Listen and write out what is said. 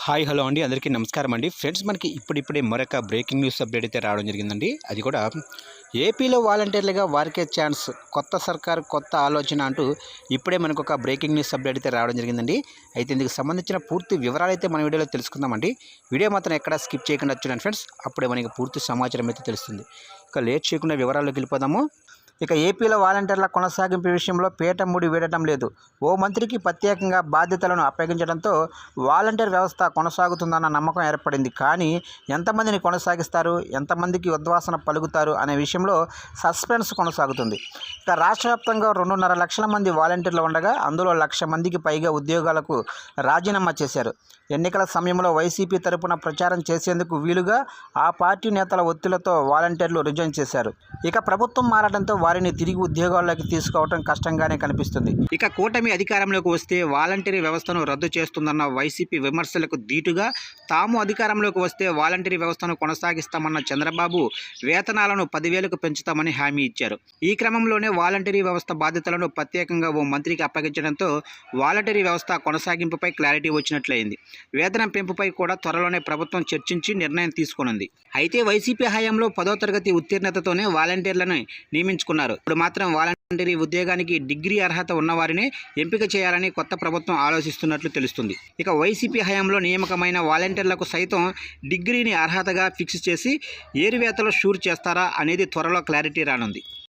Hi hello అండి, అందరికీ నమస్కారం అండి. ఫ్రెండ్స్, మనకి ఇప్పుడిప్పుడే మరొక బ్రేకింగ్ న్యూస్ అప్డేట్ అయితే రావడం జరిగిందండి. అది కూడా ఏపీలో వాలంటీర్లుగా వారికే ఛాన్స్, కొత్త సర్కారు కొత్త ఆలోచన అంటూ ఇప్పుడే మనకు ఒక బ్రేకింగ్ న్యూస్ అప్డేట్ అయితే రావడం జరిగిందండి. అయితే ఇందుకు సంబంధించిన పూర్తి వివరాలు అయితే మన వీడియోలో తెలుసుకుందామండి. వీడియో మాత్రం ఎక్కడ స్కిప్ చేయకుండా చూడండి ఫ్రెండ్స్, అప్పుడే మనకి పూర్తి సమాచారం అయితే తెలుస్తుంది. ఇక లేట్ చేయకుండా వివరాల్లోకి వెళ్ళిపోదాము. ఇక ఏపీలో వాలంటీర్ల కొనసాగింపు విషయంలో పీట ముడి వీడటం లేదు. ఓ మంత్రికి ప్రత్యేకంగా బాధ్యతలను అప్పగించడంతో వాలంటీర్ వ్యవస్థ కొనసాగుతుందన్న నమ్మకం ఏర్పడింది. కానీ ఎంతమందిని కొనసాగిస్తారు, ఎంతమందికి ఉద్వాసన పలుకుతారు అనే విషయంలో సస్పెన్స్ కొనసాగుతుంది. ఇక రాష్ట్ర వ్యాప్తంగా 2.5 లక్షల మంది వాలంటీర్లు ఉండగా అందులో 1,00,000 మందికి పైగా ఉద్యోగాలకు రాజీనామా చేశారు. ఎన్నికల సమయంలో వైసీపీ తరపున ప్రచారం చేసేందుకు వీలుగా ఆ పార్టీ నేతల ఒత్తిళ్లతో వాలంటీర్లు రిజైన్ చేశారు. ఇక ప్రభుత్వం మారడంతో వారిని తిరిగి ఉద్యోగాల్లోకి తీసుకోవడం కష్టంగానే కనిపిస్తుంది. ఇక కూటమి అధికారంలోకి వస్తే వాలంటీరీ వ్యవస్థను రద్దు చేస్తుందన్న వైసీపీ విమర్శలకు దీటుగా తాము అధికారంలోకి వస్తే వాలంటీరీ వ్యవస్థను కొనసాగిస్తామన్న చంద్రబాబు వేతనాలను 10,000కు పెంచుతామని హామీ ఇచ్చారు. ఈ క్రమంలోనే వాలంటీరీ వ్యవస్థ బాధ్యతలను ప్రత్యేకంగా ఓ మంత్రికి అప్పగించడంతో వాలంటీరీ వ్యవస్థ కొనసాగింపుపై క్లారిటీ వచ్చినట్లయింది. వేతనం పెంపుపై కూడా త్వరలోనే ప్రభుత్వం చర్చించి నిర్ణయం తీసుకోనుంది. అయితే వైసీపీ హయాంలో 10వ తరగతి ఉత్తీర్ణతతోనే వాలంటీర్లను నియమించుకున్నారు. ఇప్పుడు మాత్రం వాలంటీరీ ఉద్యోగానికి డిగ్రీ అర్హత ఉన్నవారినే ఎంపిక చేయాలని కొత్త ప్రభుత్వం ఆలోచిస్తున్నట్లు తెలుస్తుంది. ఇక వైసీపీ హయాంలో నియామకమైన వాలంటీర్లకు సైతం డిగ్రీని అర్హతగా ఫిక్స్ చేసి ఏరువేతలు షూర్ చేస్తారా అనేది త్వరలో క్లారిటీ రానుంది.